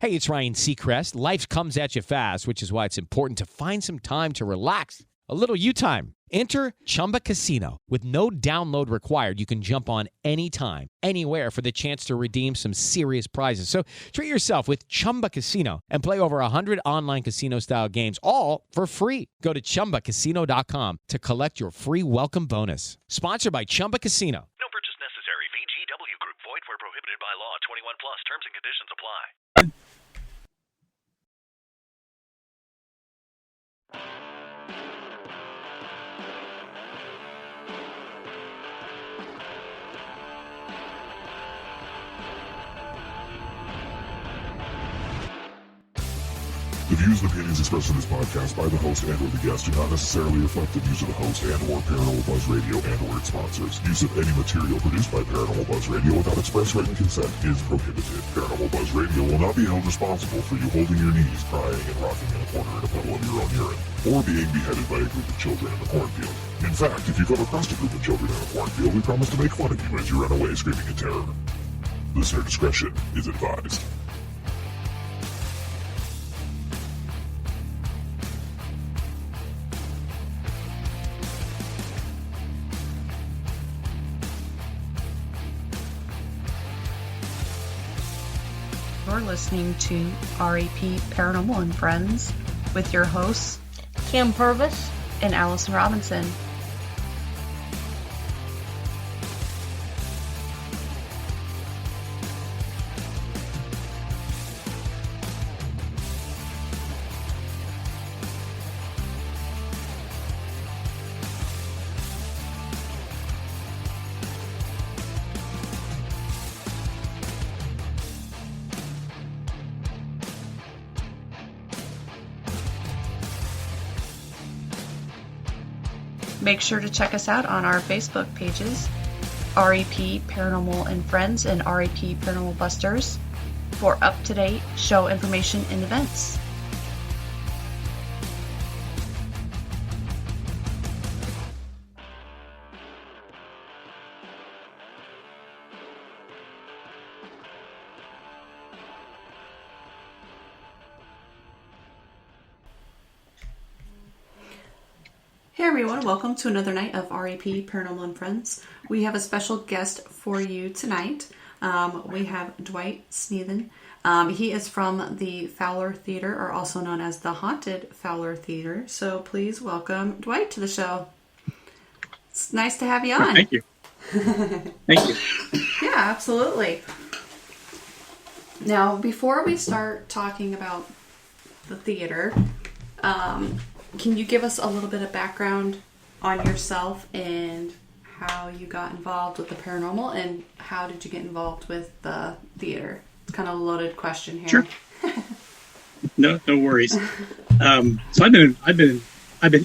Hey, it's Ryan Seacrest. Life comes at you fast, which is why it's important to find some time to relax. A little you time. Enter Chumba Casino. With no download required, you can jump on anytime, anywhere for the chance to redeem some serious prizes. So treat yourself with Chumba Casino and play over 100 online casino-style games, all for free. Go to ChumbaCasino.com to collect your free welcome bonus. Sponsored by Chumba Casino. No purchase necessary. VGW Group. Void where prohibited by law. 21 plus. Terms and conditions apply. The views and opinions expressed in this podcast by the host and or the guest do not necessarily reflect the views of the host and or Paranormal Buzz Radio and or its sponsors. Use of any material produced by Paranormal Buzz Radio without express written consent is prohibited. Paranormal Buzz Radio will not be held responsible for you holding your knees, crying, and rocking in a corner in a puddle of your own urine, or being beheaded by a group of children in a cornfield. In fact, if you come across a group of children in a cornfield, we promise to make fun of you as you run away screaming in terror. Listener discretion is advised. You're listening to RAP Paranormal and Friends with your hosts, Kim Purvis and Allison Robinson. Make sure to check us out on our Facebook pages, RAP Paranormal and Friends and RAP Paranormal Busters, for up-to-date show information and events. Hey everyone, welcome to another night of RAP Paranormal and Friends. We have a special guest for you tonight. We have Dwight Snethen. He is from the Fowler Theater, or also known as the Haunted Fowler Theater. So please welcome Dwight to the show. It's nice to have you on. Thank you. Thank you. Yeah, absolutely. Now, before we start talking about the theater, can you give us a little bit of background on yourself and how you got involved with the paranormal, and how did you get involved with the theater? It's kind of a loaded question here. Sure. No worries. So I've been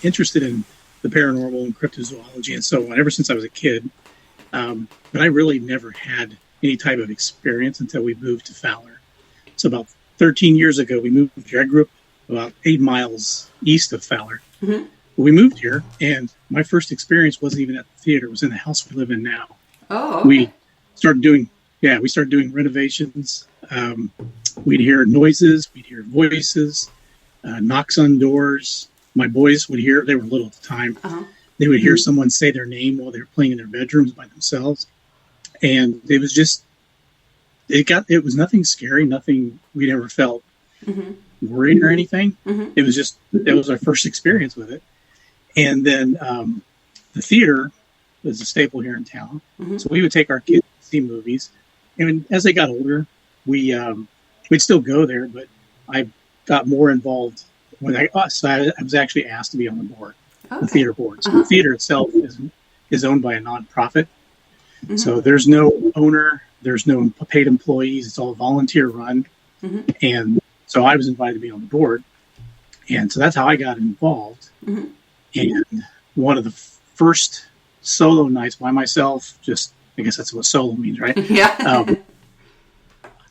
interested in the paranormal and cryptozoology and so on ever since I was a kid. But I really never had any type of experience until we moved to Fowler. So about 13 years ago, we moved here. I grew up about 8 miles east of Fowler. Mm-hmm. We moved here, and my first experience wasn't even at the theater. It was in the house we live in now. Oh, okay. We started doing renovations. We'd hear noises, we'd hear voices, knocks on doors. My boys would hear, they were little at the time, they would hear someone say their name while they were playing in their bedrooms by themselves. And it was just, it was nothing scary, nothing we'd ever felt worried or anything. It was just, that was our first experience with it. And then the theater was a staple here in town. So we would take our kids to see movies. And as they got older, we'd still go there, but I got more involved when I was actually asked to be on the board, the theater board. So the theater itself is owned by a nonprofit. So there's no owner, there's no paid employees. It's all volunteer run. And so I was invited to be on the board. And so that's how I got involved. And one of the first solo nights by myself, I guess that's what solo means, right? Yeah.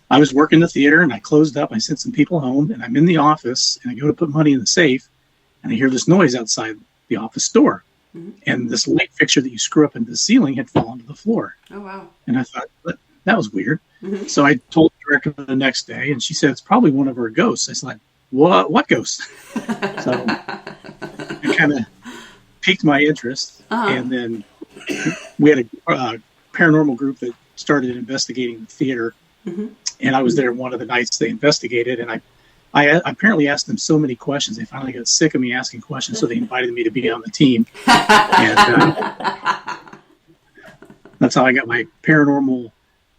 I was working the theater and I closed up. I sent some people home and I'm in the office and I go to put money in the safe and I hear this noise outside the office door. And this light fixture that you screw up into the ceiling had fallen to the floor. Oh, wow. And I thought, that was weird. So I told the director the next day, and she said, it's probably one of our ghosts. I was like, what ghost? So it kind of piqued my interest. And then we had a paranormal group that started investigating the theater. And I was there one of the nights they investigated, and I apparently asked them so many questions. They finally got sick of me asking questions, so they invited me to be on the team. And that's how I got my paranormal.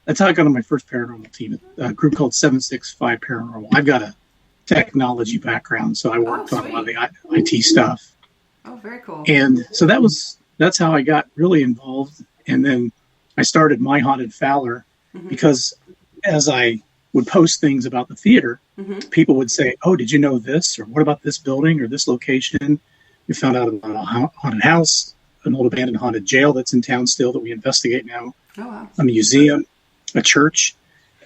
That's how I got on my first paranormal team, a group called 765 Paranormal. I've got a technology background, so I worked on a lot of the IT stuff. Oh, very cool. And so that's how I got really involved. And then I started My Haunted Fowler because as I would post things about the theater, people would say, oh, did you know this? Or what about this building or this location? We found out about a haunted house, an old abandoned haunted jail that's in town still that we investigate now, a museum, a church.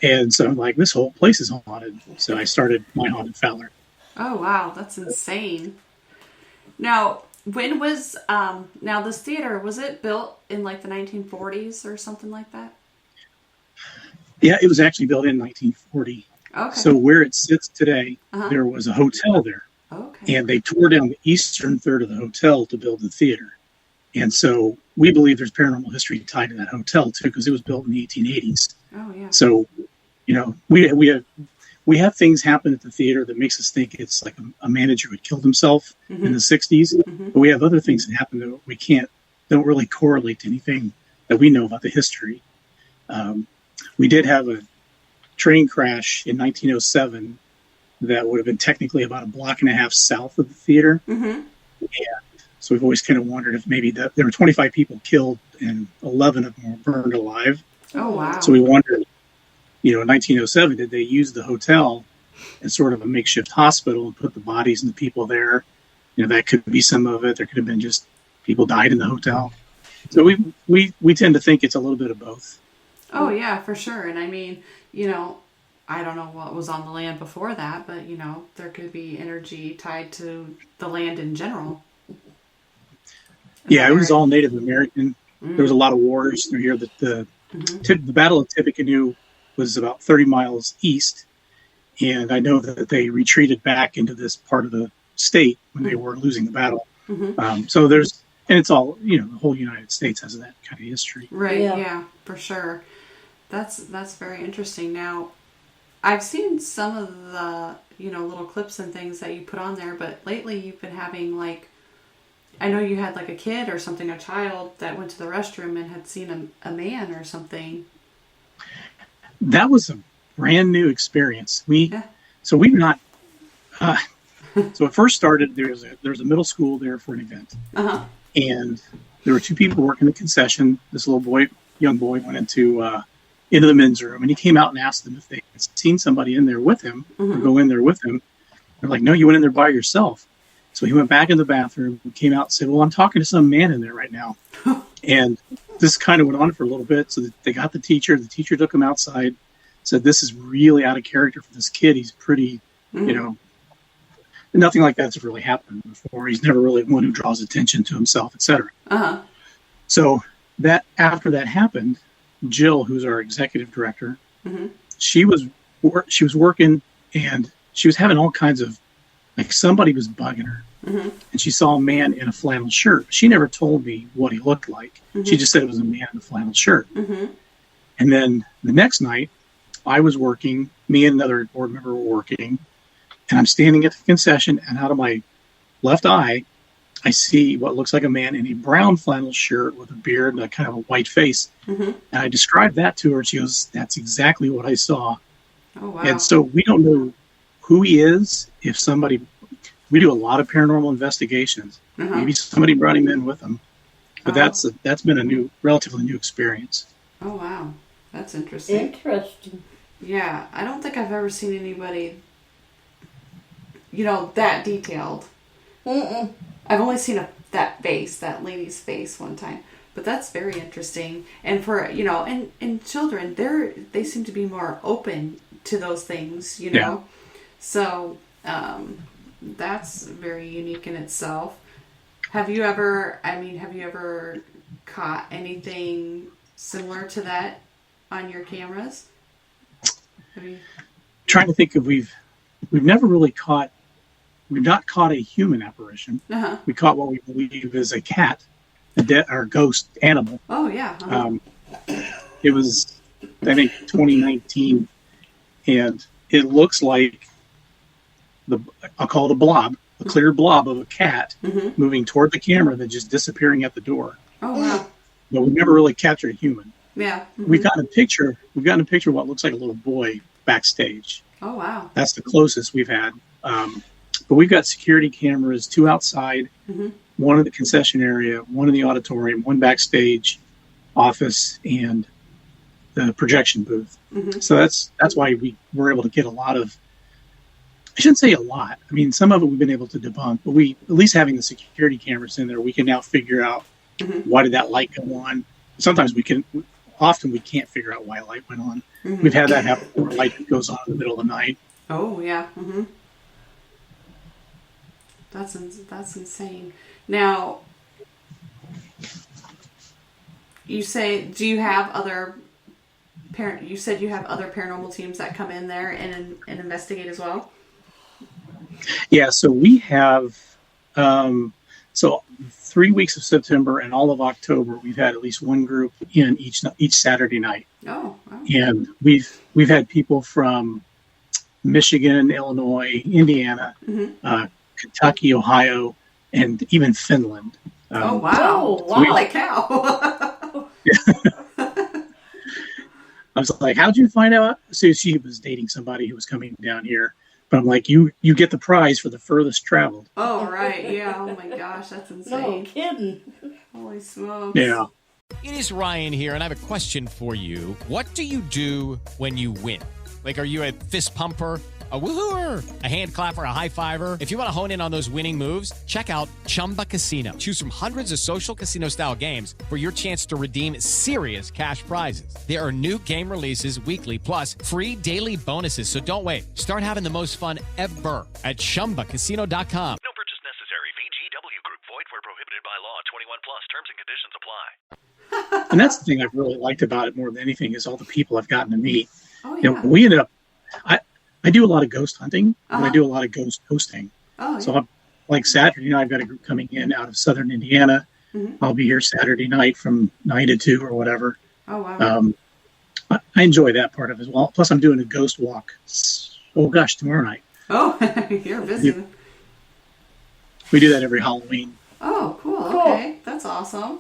And so I'm like, this whole place is haunted. So I started My Haunted Fowler. Oh, wow. That's insane. Now, when was, now this theater, was it built in like the 1940s or something like that? Yeah, it was actually built in 1940. Okay. So where it sits today, there was a hotel there. Okay. And they tore down the eastern third of the hotel to build the theater. And so we believe there's paranormal history tied to that hotel, too, because it was built in the 1880s. Oh, yeah. So, you know, we have things happen at the theater that makes us think it's like a manager who had killed himself in the 60s. But we have other things that happen that we don't really correlate to anything that we know about the history. We did have a train crash in 1907 that would have been technically about a block and a half south of the theater. And so we've always kind of wondered if maybe there were 25 people killed and 11 of them were burned alive. Oh, wow. So we wondered, you know, in 1907, did they use the hotel as sort of a makeshift hospital and put the bodies and the people there? You know, that could be some of it. There could have been just people died in the hotel. So we tend to think it's a little bit of both. Oh, yeah, for sure. And I mean, you know, I don't know what was on the land before that, but, you know, there could be energy tied to the land in general. Yeah, it was all Native American. There was a lot of wars. You hear that the Battle of Tippecanoe was about 30 miles east. And I know that they retreated back into this part of the state when they were losing the battle. So and it's all, you know, the whole United States has that kind of history. Right, yeah for sure. That's very interesting. Now, I've seen some of the, you know, little clips and things that you put on there, but lately you've been having like, I know you had like a kid or something, a child that went to the restroom and had seen a man or something. That was a brand new experience. So we've not, so it first started, there's a middle school there for an event. And there were two people working the concession. This young boy went into the men's room, and he came out and asked them if they had seen somebody in there with him or go in there with him. They're like, no, you went in there by yourself. So he went back in the bathroom, came out and said, well, I'm talking to some man in there right now. And this kind of went on for a little bit. So they got the teacher. The teacher took him outside, said, this is really out of character for this kid. He's pretty, you know, nothing like that's really happened before. He's never really one who draws attention to himself, etc. So that after that happened, Jill, who's our executive director, she was working, and she was having all kinds of, like, somebody was bugging her, and she saw a man in a flannel shirt. She never told me what he looked like. She just said it was a man in a flannel shirt. And then the next night, I was working. Me and another board member were working, and I'm standing at the concession, and out of my left eye, I see what looks like a man in a brown flannel shirt with a beard and a kind of a white face. And I described that to her, and she goes, that's exactly what I saw. Oh, wow. And so we don't know who he is. We do a lot of paranormal investigations. Maybe somebody brought him in with them. But that's been a relatively new experience. Oh, wow. That's interesting. Yeah, I don't think I've ever seen anybody, you know, that detailed. I've only seen that lady's face one time. But that's very interesting. And for, you know, and children, they seem to be more open to those things, you know. Yeah. So that's very unique in itself. Have you ever caught anything similar to that on your cameras? Trying to think if we've never really caught. We've not caught a human apparition. Uh-huh. We caught what we believe is a cat, or ghost animal. Oh yeah. Uh-huh. It was, I think, 2019, and it looks like I'll call it a blob, a clear blob of a cat moving toward the camera, then just disappearing at the door. Oh wow. But we've never really captured a human. Yeah. Mm-hmm. We've gotten a picture of what looks like a little boy backstage. Oh wow. That's the closest we've had. But we've got security cameras, 2 outside, one in the concession area, one in the auditorium, one backstage, office, and the projection booth. So that's why we were able to get a lot of. I shouldn't say a lot. I mean, some of it we've been able to debunk, but at least having the security cameras in there, we can now figure out why did that light go on. Sometimes often we can't figure out why a light went on. We've had that happen where a light goes on in the middle of the night. Oh yeah. That's insane. Now, you said you have other paranormal teams that come in there and investigate as well? Yeah, so we have 3 weeks of September and all of October, we've had at least one group in each Saturday night. Oh, wow. And we've had people from Michigan, Illinois, Indiana, Kentucky, Ohio, and even Finland. Oh wow! Holy cow! I was like, "How'd you find out?" So she was dating somebody who was coming down here. But I'm like, you get the prize for the furthest traveled. Oh, right. Yeah. Oh, my gosh. That's insane. No kidding. Holy smokes. Yeah. It is Ryan here, and I have a question for you. What do you do when you win? Like, are you a fist pumper, a woohooer, a hand clapper, a high fiver? If you want to hone in on those winning moves, check out Chumba Casino. Choose from hundreds of social casino-style games for your chance to redeem serious cash prizes. There are new game releases weekly, plus free daily bonuses. So don't wait. Start having the most fun ever at ChumbaCasino.com. No purchase necessary. VGW Group. Void where prohibited by law. 21 plus. Terms and conditions apply. And that's the thing I've really liked about it more than anything is all the people I've gotten to meet. Oh, yeah. You know, we ended up. I do a lot of ghost hunting, and I do a lot of ghost hosting. Oh, yeah. So I'm, like Saturday night, I've got a group coming in out of southern Indiana. I'll be here Saturday night from 9 to 2 or whatever. Oh, wow. I enjoy that part of it as well. Plus, I'm doing a ghost walk. Oh, gosh, tomorrow night. Oh, you're busy. We do that every Halloween. Oh, cool. Okay. That's awesome.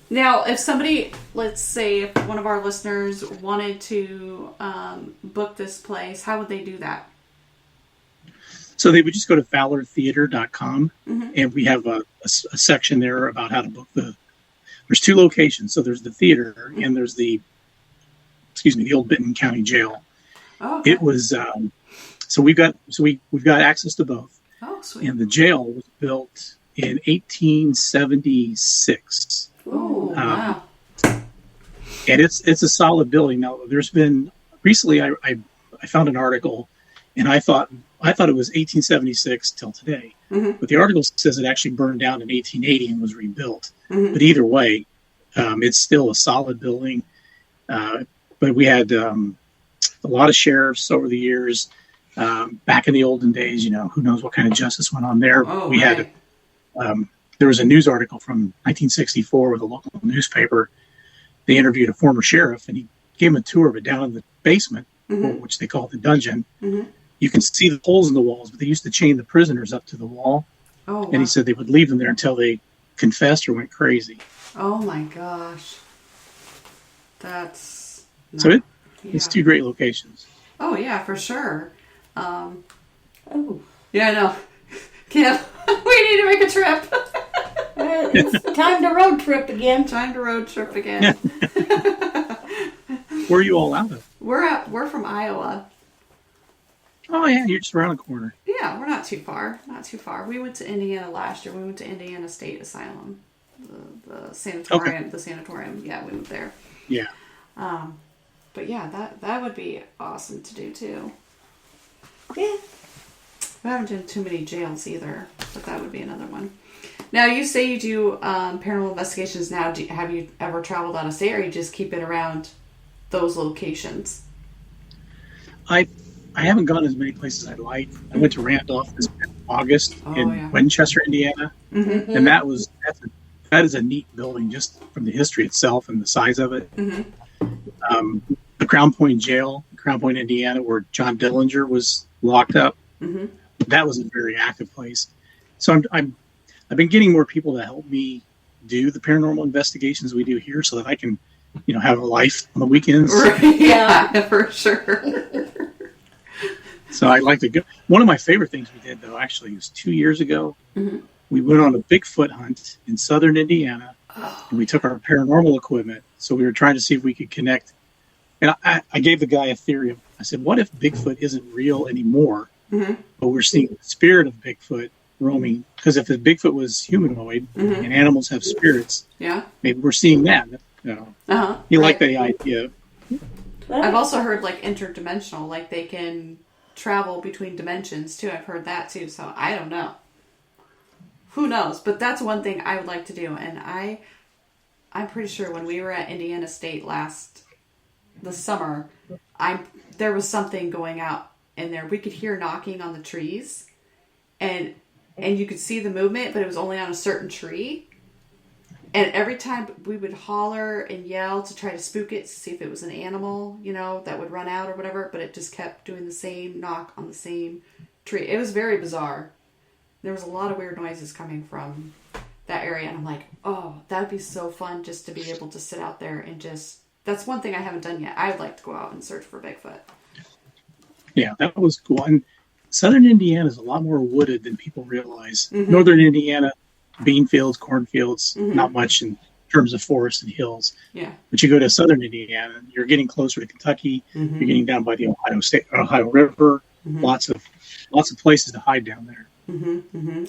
Now, if somebody, let's say if one of our listeners wanted to book this place, how would they do that? So they would just go to fowlertheater.com, and we have a section there about how to book there's 2 locations. So there's the theater and there's the old Benton County Jail. Oh, okay. It was, so we've got access to both. Oh, sweet. And the jail was built in 1876. Oh, wow. And it's a solid building. Now, there's been recently I found an article, and I thought it was 1876 till today, but the article says it actually burned down in 1880 and was rebuilt. But either way, it's still a solid building. But we had a lot of sheriffs over the years. Back in the olden days, who knows what kind of justice went on there. Oh, we had there was a news article from 1964 with a local newspaper. They interviewed a former sheriff, and he gave him a tour of it down in the basement, which they call the dungeon. You can see the holes in the walls, but they used to chain the prisoners up to the wall. Oh, wow. And he said they would leave them there until they confessed or went crazy. Oh, my gosh. That's... It's 2 great locations. Oh, yeah, for sure. Yeah, I know. Kim, we need to make a trip. It's time to road trip again. Time to road trip again. Where are you all out of? We're from Iowa. Oh, yeah, you're just around the corner. Yeah, we're not too far. Not too far. We went to Indiana last year. We went to Indiana State Asylum. The sanatorium. Okay. The sanatorium. Yeah, we went there. Yeah. But yeah, that would be awesome to do too. Yeah. We haven't done too many jails either, but that would be another one. Now, you say you do paranormal investigations now. Have you ever traveled out of state, or you just keep it around those locations? I haven't gone as many places as I'd like. I went to Randolph this August in Winchester, Indiana, and that is a neat building just from the history itself and the size of it. The Crown Point Jail, Crown Point, Indiana, where John Dillinger was locked up. That was a very active place. So I've been getting more people to help me do the paranormal investigations we do here, so that I can, have a life on the weekends. Yeah, for sure. So I like to go. One of my favorite things we did, though, actually, was 2 years ago. We went on a Bigfoot hunt in southern Indiana, and we took our paranormal equipment. So we were trying to see if we could connect. And I gave the guy a theory. I said, what if Bigfoot isn't real anymore, but we're seeing the spirit of Bigfoot roaming? Because if the Bigfoot was humanoid and animals have spirits, maybe we're seeing that. You like the idea. I've also heard like interdimensional, like they can travel between dimensions too. I've heard that too. So I don't know. Who knows? But that's one thing I would like to do. And I'm pretty sure when we were at Indiana State this summer, there was something going out in there. We could hear knocking on the trees, and you could see the movement, but it was only on a certain tree. And every time we would holler and yell to try to spook it, to see if it was an animal, that would run out or whatever, but it just kept doing the same knock on the same tree. It was very bizarre. There was a lot of weird noises coming from that area, and I'm like, oh, that'd be so fun just to be able to sit out there and that's one thing I haven't done yet. I would like to go out and search for Bigfoot. Yeah, that was cool. And southern Indiana is a lot more wooded than people realize. Northern Indiana, bean fields, cornfields, not much in terms of forests and hills. Yeah. But you go to southern Indiana, you're getting closer to Kentucky. You're getting down by the Ohio River. Lots of places to hide down there.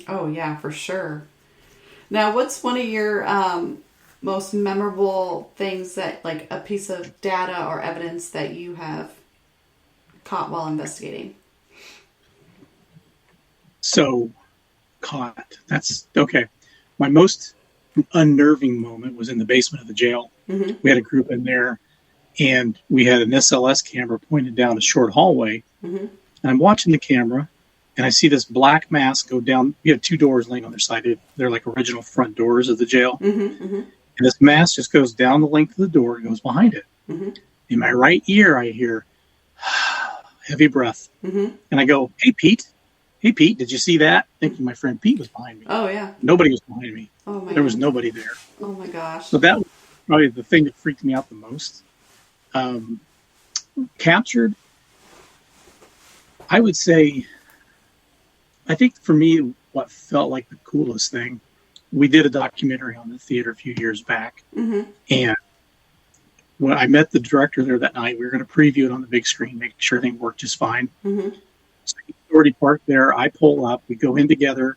Oh yeah, for sure. Now, what's one of your most memorable things that, like, a piece of data or evidence that you have caught while investigating? So, caught. That's okay. My most unnerving moment was in the basement of the jail. We had a group in there, and we had an SLS camera pointed down a short hallway. And I'm watching the camera, and I see this black mass go down. We have two doors laying on their side. They're like original front doors of the jail. And this mass just goes down the length of the door and goes behind it. In my right ear, I hear heavy breath. And I go, hey, Pete, did you see that? Thinking my friend Pete was behind me. Oh, yeah. Nobody was behind me. Oh, my There was nobody there. Oh, my gosh. So that was probably the thing that freaked me out the most. Captured, I would say, I think for me, what felt like the coolest thing, we did a documentary on the theater a few years back. And when I met the director there that night, we were going to preview it on the big screen, make sure everything worked just fine. So he's already parked there. I pull up. We go in together.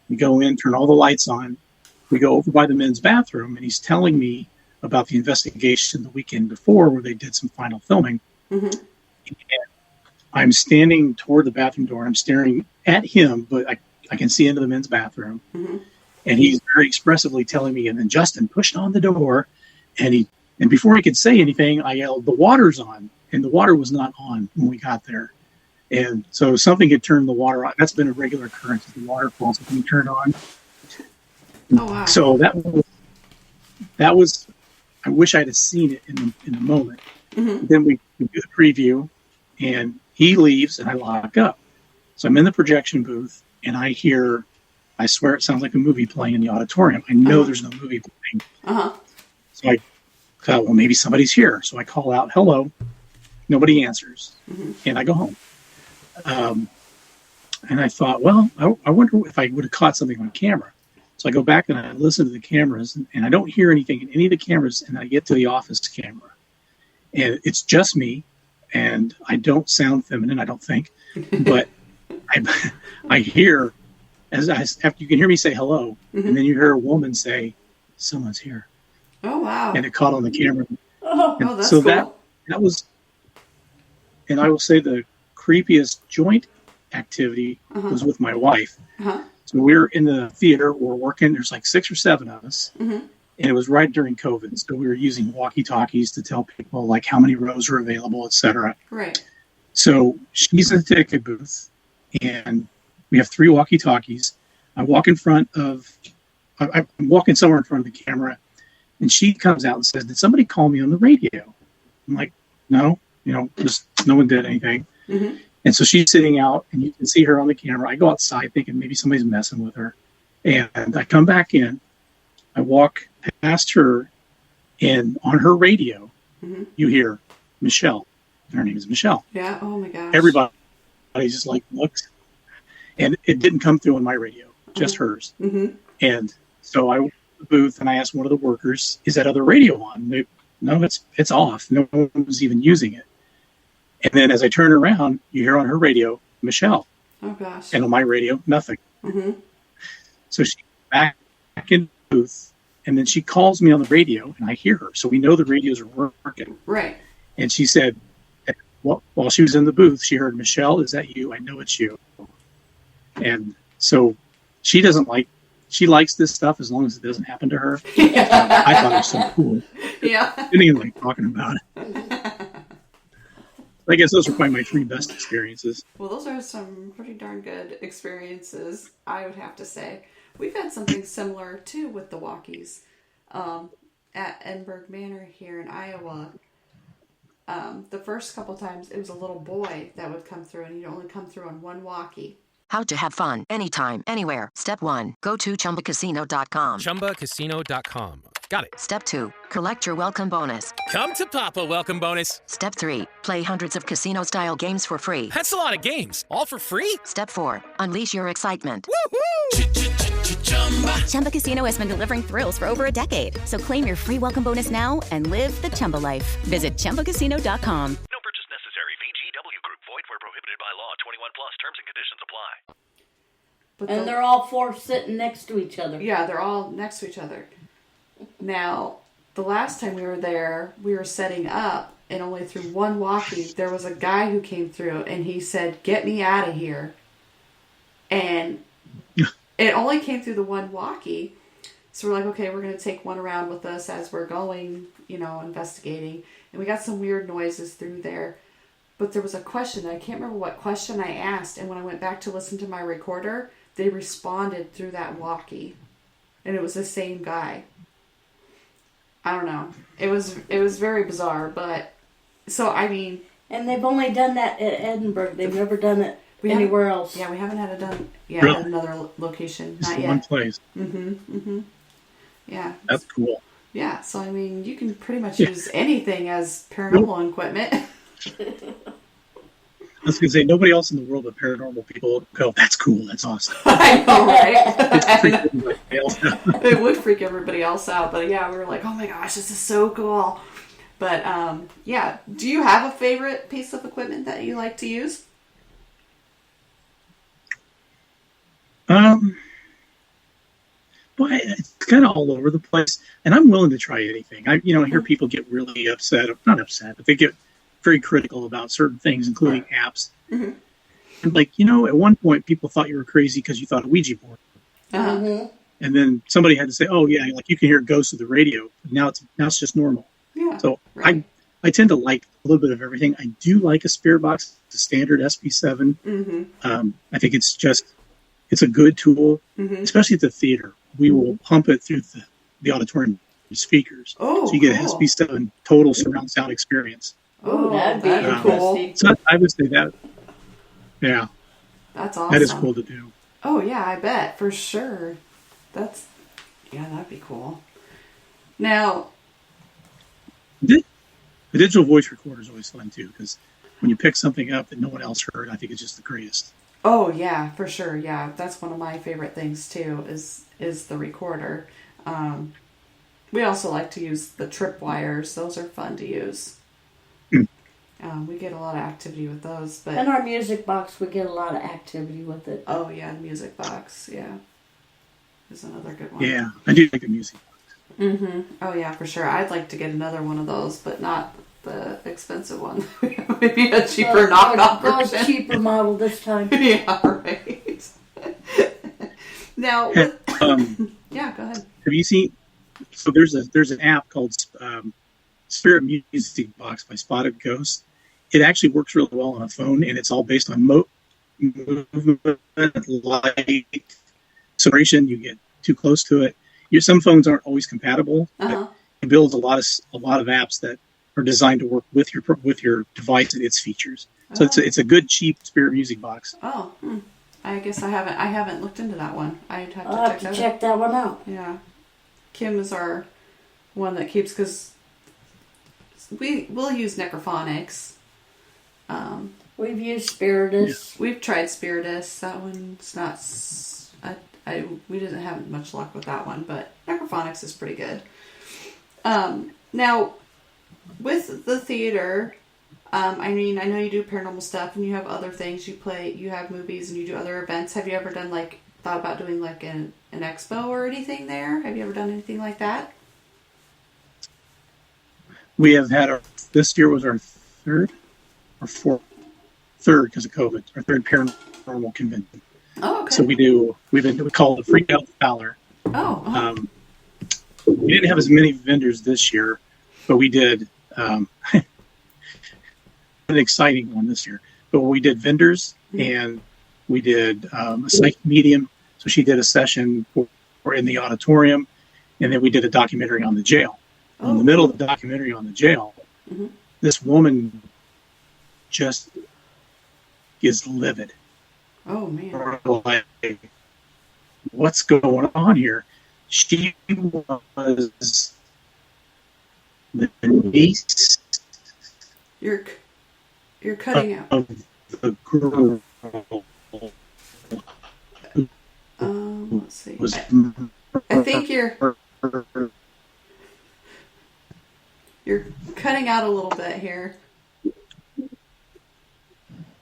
We go in, turn all the lights on. We go over by the men's bathroom, and he's telling me about the investigation the weekend before where they did some final filming. And I'm standing toward the bathroom door, and I'm staring at him, but I can see into the men's bathroom. And he's very expressively telling me, and then Justin pushed on the door, and before he could say anything, I yelled, the water's on. And the water was not on when we got there. And so something had turned the water on. That's been a regular occurrence. The waterfalls have been turned on. Oh, wow. So that was, I wish I'd have seen it in the moment. Then we do the preview, and he leaves, and I lock up. So I'm in the projection booth, and I hear, I swear it sounds like a movie playing in the auditorium. I know there's no movie playing. So I thought, well, maybe somebody's here. So I call out, hello. Nobody answers. And I go home. And I thought, well, I wonder if I would have caught something on camera. So I go back and I listen to the cameras, and I don't hear anything in any of the cameras. And I get to the office camera, and it's just me. And I don't sound feminine, I don't think. But I hear, after you can hear me say hello, and then you hear a woman say, someone's here. Oh, wow. And it caught on the camera. Oh, that's so cool. that was, and I will say the creepiest joint activity was with my wife. So we were in the theater, we're working, there's like 6 or 7 of us. And it was right during COVID. So we were using walkie-talkies to tell people like how many rows are available, etc. Right. So she's in the ticket booth, and we have 3 walkie-talkies. I walk in front of, I'm walking somewhere in front of the camera, and she comes out and says, "Did somebody call me on the radio?" I'm like, "No, just no one did anything." Mm-hmm. And so she's sitting out, and you can see her on the camera. I go outside thinking maybe somebody's messing with her, and I come back in. I walk past her, and on her radio, Mm-hmm. you hear Michelle. Her name is Michelle. Yeah. Oh my gosh. Everybody just like looks, and it didn't come through on my radio, just hers. Mm-hmm. And so I went to the booth and I asked one of the workers, "Is that other radio on?" No, it's off. No one was even using it. And then as I turn around, you hear on her radio, Michelle. Oh gosh. And on my radio, nothing. Mm-hmm. So she back in the booth, and then she calls me on the radio, and I hear her. So we know the radios are working. Right. And she said, while she was in the booth, she heard, "Michelle, is that you? I know it's you." And so she likes this stuff as long as it doesn't happen to her. I thought it was so cool. Yeah. Didn't even like talking about it. I guess those were probably my 3 best experiences. Well, those are some pretty darn good experiences, I would have to say. We've had something similar, too, with the walkies. At Edinburgh Manor here in Iowa, the first couple times, it was a little boy that would come through, and he'd only come through on one walkie. How to have fun anytime, anywhere. Step 1, go to ChumbaCasino.com. ChumbaCasino.com. Got it. Step 2, collect your welcome bonus. Come to Papa welcome bonus. Step 3, play hundreds of casino-style games for free. That's a lot of games. All for free? Step 4, unleash your excitement. Chumba Casino has been delivering thrills for over a decade. So claim your free welcome bonus now and live the Chumba life. Visit ChumbaCasino.com. No purchase necessary. VGW Group. Void where prohibited by law. 21 plus. Terms and conditions apply. But And they're all 4 sitting next to each other. Yeah, they're all next to each other. Now, the last time we were there, we were setting up, and only through one walkie, there was a guy who came through, and he said, "Get me out of here." And it only came through the one walkie. So we're like, okay, we're going to take one around with us as we're going, investigating. And we got some weird noises through there. But there was a question. I can't remember what question I asked. And when I went back to listen to my recorder, they responded through that walkie. And it was the same guy. I don't know. It was very bizarre. But, so, I mean. And they've only done that at Edinburgh. They've never done it anywhere else. Yeah, we haven't had it done Really? at another location. Just Not the yet. one place. Yeah. That's cool. Yeah, so I mean, you can pretty much use anything as paranormal equipment. I was going to say, nobody else in the world but paranormal people go, "That's cool, that's awesome." I know, right? It's freaking everybody else out. It would freak everybody else out, but yeah, we were like, "Oh my gosh, this is so cool." But yeah, do you have a favorite piece of equipment that you like to use? Well, it's kind of all over the place, and I'm willing to try anything. I hear people get really upset, not upset, but they get very critical about certain things, including apps. Mm-hmm. And at one point, people thought you were crazy because you thought a Ouija board. Uh-huh. And then somebody had to say, "Oh yeah, like you can hear ghosts of the radio." Now it's just normal. Yeah. So right. I tend to like a little bit of everything. I do like a spirit box, the standard SP7. Mm-hmm. I think it's a good tool, especially at the theater. We will pump it through the auditorium speakers. Oh, so you get cool. an SP7 total surround sound experience. Oh, that'd be cool. interesting. So I would say that, yeah, That's awesome. that is cool to do. Oh yeah, I bet for sure. That'd be cool. Now, The digital voice recorder is always fun too, because when you pick something up that no one else heard, I think it's just the greatest. oh yeah, for sure. Yeah, that's one of my favorite things too. Is the recorder. We also like to use the tripwires. Those are fun to use. We get a lot of activity with those. But And our music box, we get a lot of activity with it. oh yeah, the music box. Yeah, is another good one. Yeah, I do like the music. Mm-hmm. Oh yeah, for sure. I'd like to get another one of those, but not the expensive one. Maybe a cheaper knockoff Go version. cheaper model this time. Yeah, right. Now, yeah, go ahead. Have you seen? So there's an app called Spirit Music Box by Spotted Ghost, it actually works really well on a phone, and it's all based on movement, light, separation. You get too close to it. Some phones aren't always compatible. But it builds a lot of apps that are designed to work with your device and its features. So it's a good, cheap Spirit music box. Oh, I guess I haven't looked into that one. I'd have to I'll have to check that one out. Yeah, Kim is our one that keeps, because we'll use Necrophonics. We've used Spiritus. Yeah. We've tried Spiritus. That one's not. We didn't have much luck with that one, but Necrophonics is pretty good. Now, with the theater, I mean, I know you do paranormal stuff, and you have other things. You have movies, and you do other events. Have you ever thought about doing like an expo or anything there? Have you ever done anything like that? We have had this year was our third because of COVID, our third paranormal convention. Oh, okay. So we call it Freak Out Fowler. Oh. We didn't have as many vendors this year, but we did an exciting one this year. But we did vendors, and we did a psychic medium. So she did a session for in the auditorium, and then we did a documentary on the jail. In the middle of the documentary on the jail, this woman just is livid. Oh, man. We're like, what's going on here? She was the niece. You're cutting out. Of the girl. Let's see. I think you're cutting out a little bit here.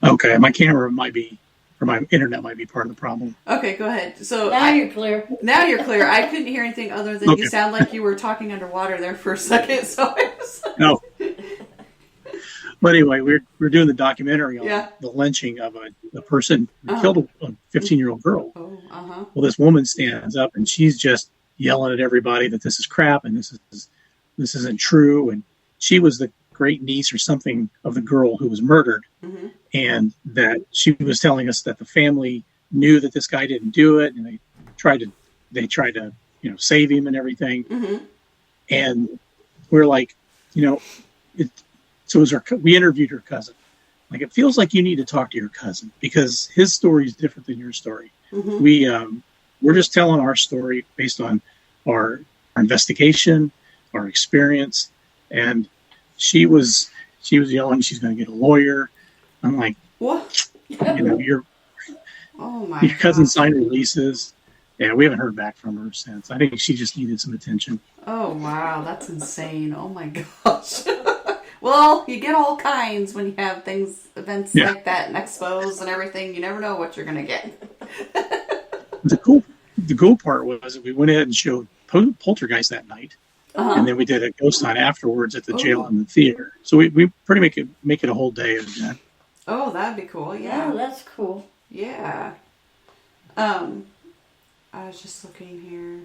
Okay, my camera might be, or my internet might be part of the problem. Okay, go ahead. So now you're clear. Now you're clear. I couldn't hear anything other than you sound like you were talking underwater there for a second. So no. But anyway, we're doing the documentary on the lynching of a person who killed a 15-year-old girl. Oh, Well, this woman stands up and she's just yelling at everybody that this is crap and this isn't true. And she was the great niece or something of the girl who was murdered, and that she was telling us that the family knew that this guy didn't do it, and they tried to save him and everything. And we're like, we interviewed her cousin. Like, it feels like you need to talk to your cousin because his story is different than your story. We're just telling our story based on our investigation, our experience, and she was yelling she's going to get a lawyer. I'm like, what? Your cousin signed releases. Yeah, we haven't heard back from her since. I think she just needed some attention. Oh, wow. That's insane. Oh, my gosh. Well, you get all kinds when you have events like that and expos and everything. You never know what you're going to get. The cool part was that we went ahead and showed Poltergeist that night. And then we did a ghost hunt afterwards at the jail and the theater. So we pretty make it a whole day of that. Oh, that'd be cool. Yeah, that's cool. Yeah. I was just looking here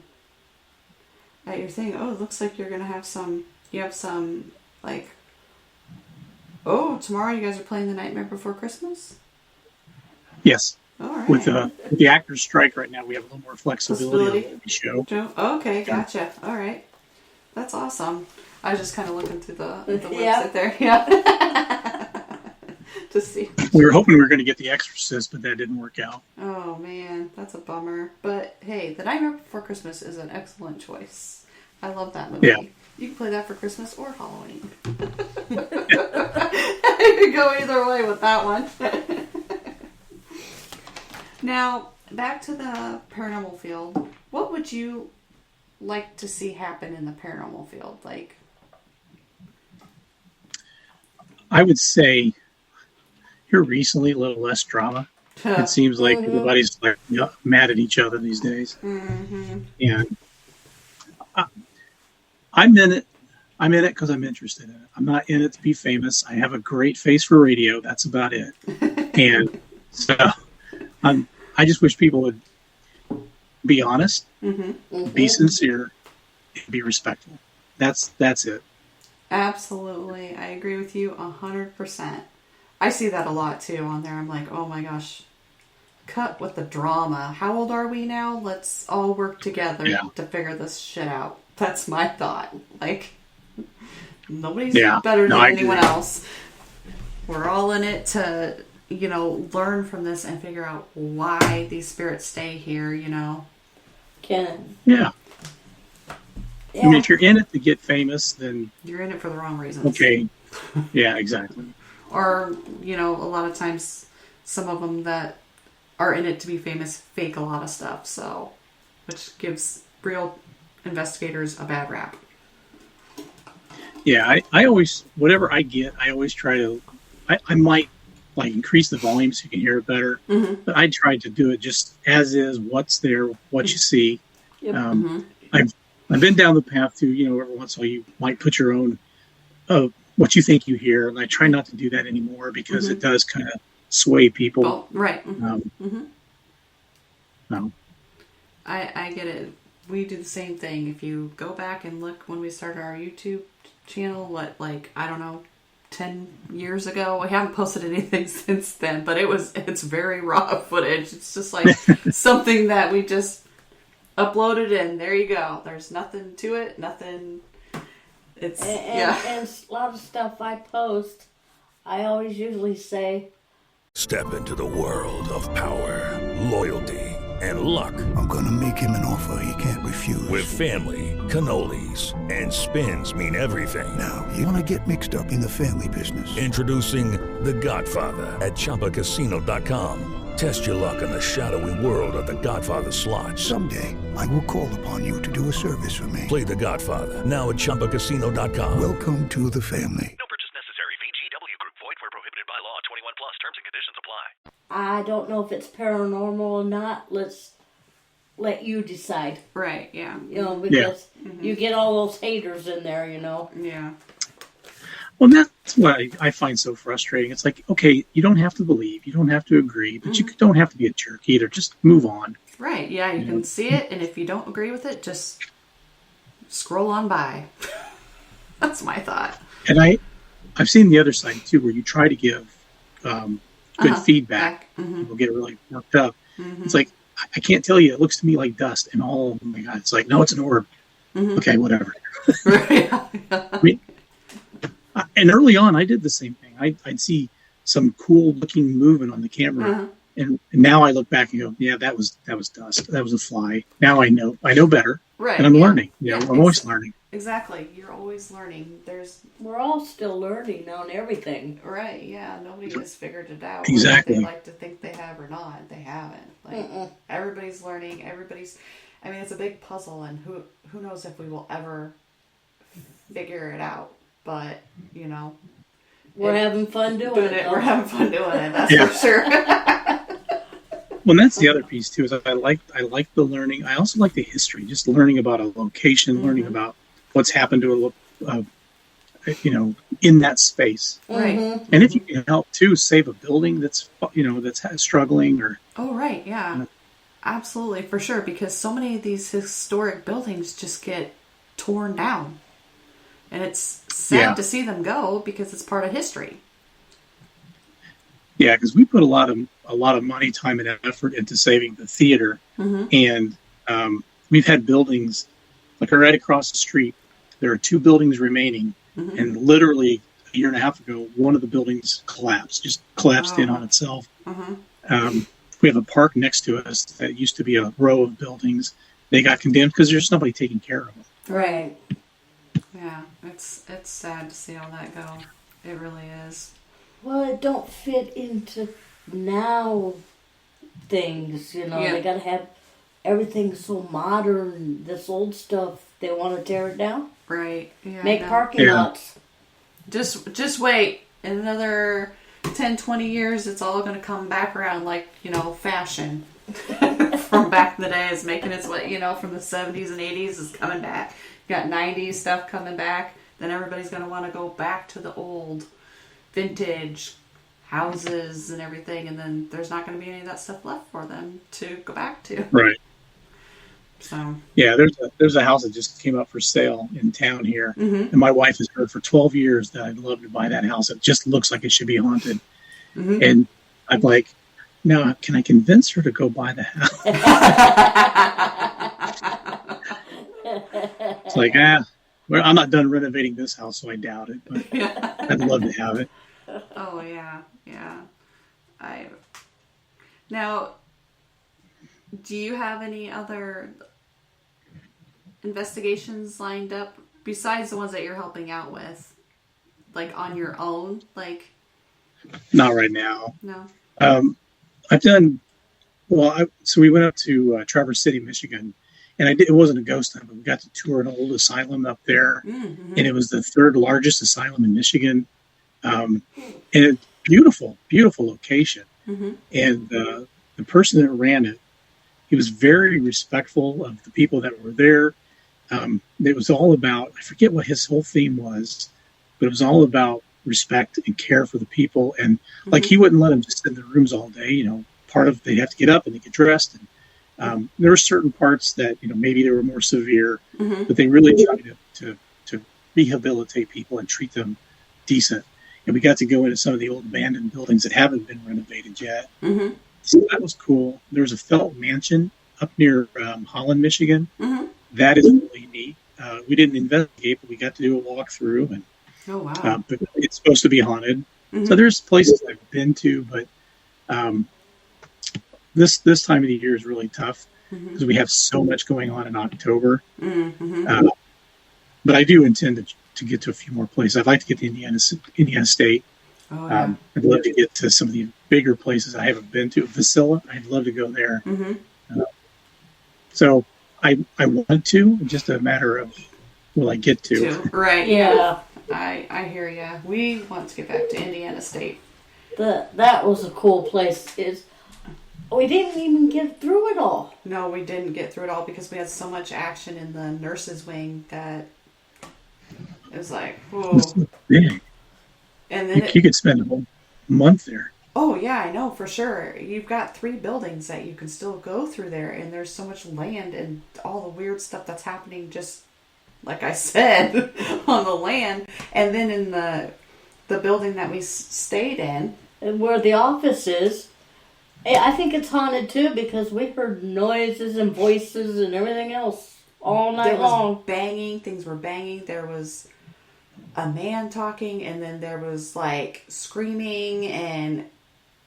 at your thing. Oh, it looks like you're gonna have some. You have some like. Oh, tomorrow you guys are playing The Nightmare Before Christmas? Yes. All right. With the actors' strike right now, we have a little more flexibility on the show. Okay, gotcha. All right. That's awesome. I was just kind of looking through the website there. Yeah. To see. We were hoping we were going to get The Exorcist, but that didn't work out. Oh, man. That's a bummer. But, hey, The Nightmare Before Christmas is an excellent choice. I love that movie. Yeah. You can play that for Christmas or Halloween. You could go either way with that one. Now, back to the paranormal field. What would you like to see happen in the paranormal field? Like, I would say here recently a little less drama. It seems like everybody's like mad at each other these days. And I'm in it. I'm in it because I'm interested in it. I'm not in it to be famous. I have a great face for radio. That's about it. And so I just wish people would be honest, be sincere, and be respectful. That's it. Absolutely. I agree with you 100%. I see that a lot too on there. I'm like, oh my gosh, cut with the drama. How old are we now? Let's all work together to figure this shit out. That's my thought. Like, nobody's better than anyone else. We're all in it to, you know, learn from this and figure out why these spirits stay here, you know. Yeah. I mean, if you're in it to get famous, then... You're in it for the wrong reasons. Okay. Yeah, exactly. Or, you know, a lot of times, some of them that are in it to be famous fake a lot of stuff, so... Which gives real investigators a bad rap. Yeah, I always... Whatever I get, I always try to... I might, like, increase the volume so you can hear it better. Mm-hmm. But I try to do it just as is, what's there, what you see. Yep. I've been down the path to, you know, every once in a while you might put your own, what you think you hear. And I try not to do that anymore because it does kind of sway people. Well, right. I get it. We do the same thing. If you go back and look when we started our YouTube channel, like, I don't know, 10 years ago. We haven't posted anything since then, but it's very raw footage. It's just like something that we just uploaded and there you go. There's nothing to it, nothing. It's and a lot of stuff I post, I always usually say, step into the world of power, loyalty, and luck. I'm gonna make him an offer he can't refuse. With family, cannolis, and spins mean everything. Now, you wanna get mixed up in the family business. Introducing The Godfather at ChumbaCasino.com. Test your luck in the shadowy world of The Godfather slot. Someday, I will call upon you to do a service for me. Play The Godfather now at ChumbaCasino.com. Welcome to the family. No purchase necessary. VGW Group. Void where prohibited by law. 21 plus. Terms and conditions apply. I don't know if it's paranormal or not. Let's let you decide. Right, yeah. You know, because you get all those haters in there, you know. Yeah. Well, that's what I find so frustrating. It's like, okay, you don't have to believe, you don't have to agree, but you don't have to be a jerk either. Just move on. Right, yeah, you can see it, and if you don't agree with it, just scroll on by. That's my thought. And I've seen the other side, too, where you try to give good feedback. People get really worked up. It's like, I can't tell you, it looks to me like dust, and oh my God, it's like, no, it's an orb. Okay, whatever. I mean, and early on, I did the same thing. I'd see some cool looking movement on the camera, and now I look back and go, "Yeah, that was dust. That was a fly." Now I know better, right? And I'm learning. I'm always learning. Exactly, you're always learning. We're all still learning on everything, right? Yeah, nobody has figured it out. Exactly. Whether they like to think they have or not, they haven't. Like everybody's learning. I mean, it's a big puzzle, and who knows if we will ever figure it out. But, you know, we're having fun doing it. We're having fun doing it, that's for sure. Well, that's the other piece, too, is I like the learning. I also like the history, just learning about a location, learning about what's happened to in that space. Right. And if you can help, too, save a building that's struggling or... Oh, right, yeah. Absolutely, for sure, because so many of these historic buildings just get torn down. And it's sad to see them go because it's part of history. Yeah, because we put a lot of money, time, and effort into saving the theater, and we've had buildings like right across the street. There are 2 buildings remaining, and literally a year and a half ago, one of the buildings collapsed in on itself. We have a park next to us that used to be a row of buildings. They got condemned because there's nobody taking care of them. Right. Yeah, it's sad to see all that go. It really is. Well, it don't fit into now things, you know. Yeah. They got to have everything so modern. This old stuff, they want to tear it down. Right. Yeah. Make parking lots. Just wait. In another 10, 20 years, it's all going to come back around like, you know, fashion. From back in the days, making its way, you know, from the 70s and 80s is coming back. You got 90s stuff coming back. Then everybody's going to want to go back to the old vintage houses and everything. And then there's not going to be any of that stuff left for them to go back to. Right. So. Yeah, there's a house that just came up for sale in town here. And my wife has heard for 12 years that I'd love to buy that house. It just looks like it should be haunted. And I'm like, now, can I convince her to go buy the house? It's like, well, I'm not done renovating this house, so I doubt it, but I'd love to have it. Oh, yeah. Now, do you have any other investigations lined up besides the ones that you're helping out with? Like, on your own? Like, not right now. No. I've done, so we went up to Traverse City, Michigan, and it wasn't a ghost hunt, but we got to tour an old asylum up there, and it was the third largest asylum in Michigan. And it's beautiful location. And the person that ran it, he was very respectful of the people that were there. It was all about, I forget what his whole theme was, but it was all about respect and care for the people. And like, he wouldn't let them just sit in their rooms all day. Part of, they'd have to get up and they get dressed. And there were certain parts that, maybe they were more severe, but they really tried to rehabilitate people and treat them decent. And we got to go into some of the old abandoned buildings that haven't been renovated yet. So that was cool. There's a felt mansion up near Holland, Michigan. That is really neat. We didn't investigate, but we got to do a walkthrough. And oh, wow. But it's supposed to be haunted. So there's places I've been to, but this time of the year is really tough because we have so much going on in October. But I do intend to get to a few more places. I'd like to get to Indiana State. Oh, yeah. I'd love to get to some of the bigger places I haven't been to. Vasilla, I'd love to go there. So I want to, it's just a matter of will I get to. Right. Yeah. I hear ya. We want to get back to Indiana State. That was a cool place. We didn't even get through it all. No, we didn't get through it all because we had so much action in the nurses' wing that it was like, whoa. Big. And then you could spend a whole month there. Oh, yeah, I know, for sure. You've got 3 buildings that you can still go through there, and there's so much land and all the weird stuff that's happening just, like I said, on the land. And then in the building that we stayed in. And where the office is, I think it's haunted, too, because we heard noises and voices and everything else all night long. Banging, things were banging. There was a man talking, and then there was, like, screaming, and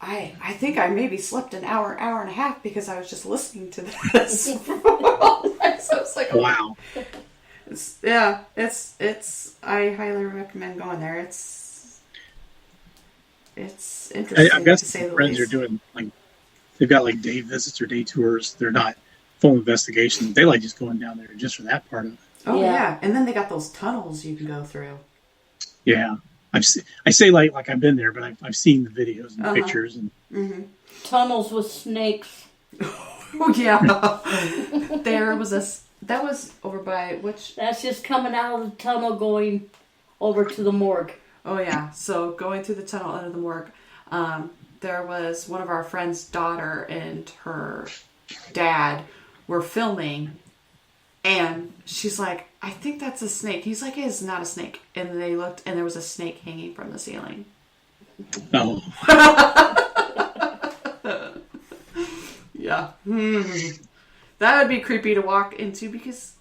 I think I maybe slept an hour and a half because I was just listening to this. So it's like, wow. It's I highly recommend going there. It's interesting. I've got to say some the friends least. are doing, like, they've got like day visits or day tours. They're not full investigations. They like just going down there just for that part of it. Oh yeah. And then they got those tunnels you can go through. Yeah. I say like I've been there, but I've seen the videos and pictures and tunnels with snakes. Oh yeah. That was over by which? That's just coming out of the tunnel going over to the morgue. Oh yeah. So going through the tunnel under the morgue, there was one of our friend's daughter and her dad were filming, and she's like, I think that's a snake. He's like, it's not a snake. And they looked, and there was a snake hanging from the ceiling. Oh. Yeah. That would be creepy to walk into because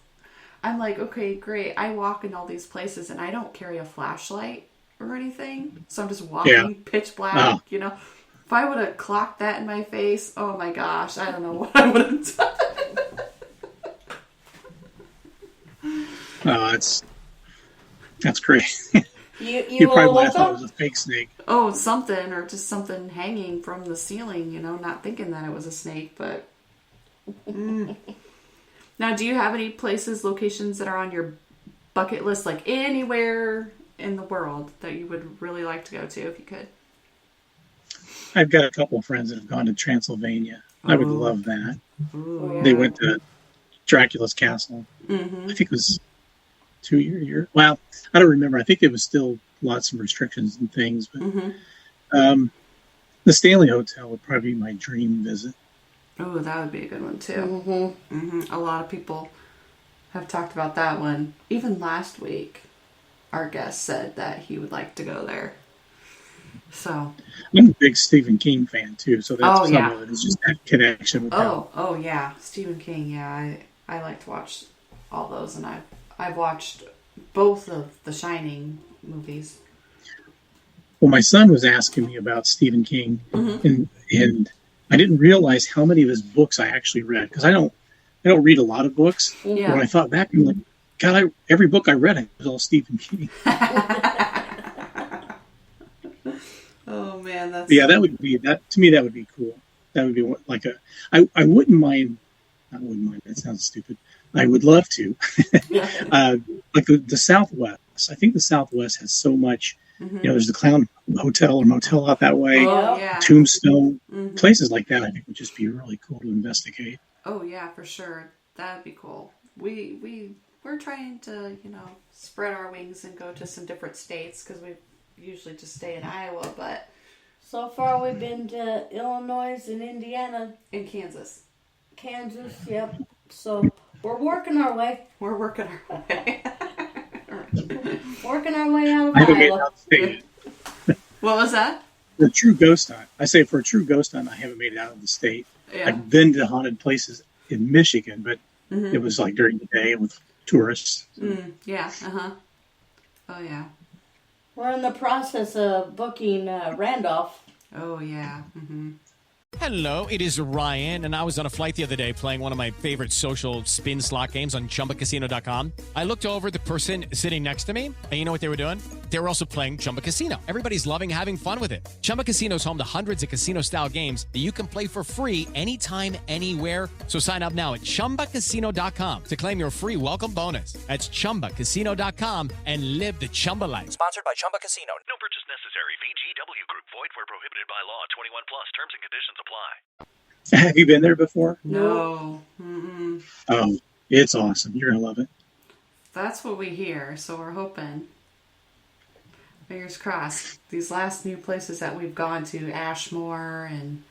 I'm like, okay, great. I walk in all these places and I don't carry a flashlight or anything. So I'm just walking pitch black, you know. If I would have clocked that in my face, oh my gosh, I don't know what I would have done. Oh, that's great. You probably would have thought it was a fake snake. Oh, something, or just something hanging from the ceiling, you know, not thinking that it was a snake, but... Now, do you have any places, locations that are on your bucket list, like anywhere in the world that you would really like to go to if you could? I've got a couple of friends that have gone to Transylvania. I would love that. Ooh, yeah. They went to Dracula's castle. I think it was 2 years. Well, I don't remember. I think there was still lots of restrictions and things, but the Stanley Hotel would probably be my dream visit. Oh, that would be a good one too. A lot of people have talked about that one. Even last week, our guest said that he would like to go there. So I'm a big Stephen King fan too, so that's some yeah. of it. It's just that connection with him. Oh yeah, Stephen King. Yeah, I like to watch all those, and I've watched both of the Shining movies. Well, my son was asking me about Stephen King, and I didn't realize how many of his books I actually read, because I don't read a lot of books. Yeah. But when I thought back, I'm like, God, every book I read was all Stephen King. Oh man, that's that would be that to me. That would be cool. That would be like I wouldn't mind. I wouldn't mind. That sounds stupid. I would love to. Like the Southwest. I think the Southwest has so much. There's the Clown Hotel or Motel out that way. Oh, yeah. Tombstone, places like that. I think would just be really cool to investigate. Oh yeah, for sure. That'd be cool. We're trying to spread our wings and go to some different states, because we usually just stay in Iowa, but so far we've been to Illinois and Indiana and Kansas. Yep. So we're working our way. Working our way out of I haven't made it Iowa. out of the state. What was that? For a true ghost hunt. I say for a true ghost hunt, I haven't made it out of the state. Yeah. I've been to haunted places in Michigan, but it was like during the day with tourists. Yeah. Oh yeah. We're in the process of booking Randolph. Oh yeah. Hello, it is Ryan, and I was on a flight the other day playing one of my favorite social spin slot games on ChumbaCasino.com. I looked over at the person sitting next to me, and you know what they were doing? They were also playing Chumba Casino. Everybody's loving having fun with it. Chumba Casino is home to hundreds of casino-style games that you can play for free anytime, anywhere. So sign up now at ChumbaCasino.com to claim your free welcome bonus. That's ChumbaCasino.com and live the Chumba life. Sponsored by Chumba Casino. No purchase necessary. VGW Group. Void where prohibited by law. 21 plus. Terms and conditions apply. Have you been there before? No. Oh, it's awesome. You're going to love it. That's what we hear, so we're hoping. Fingers crossed. These last new places that we've gone to, Ashmore and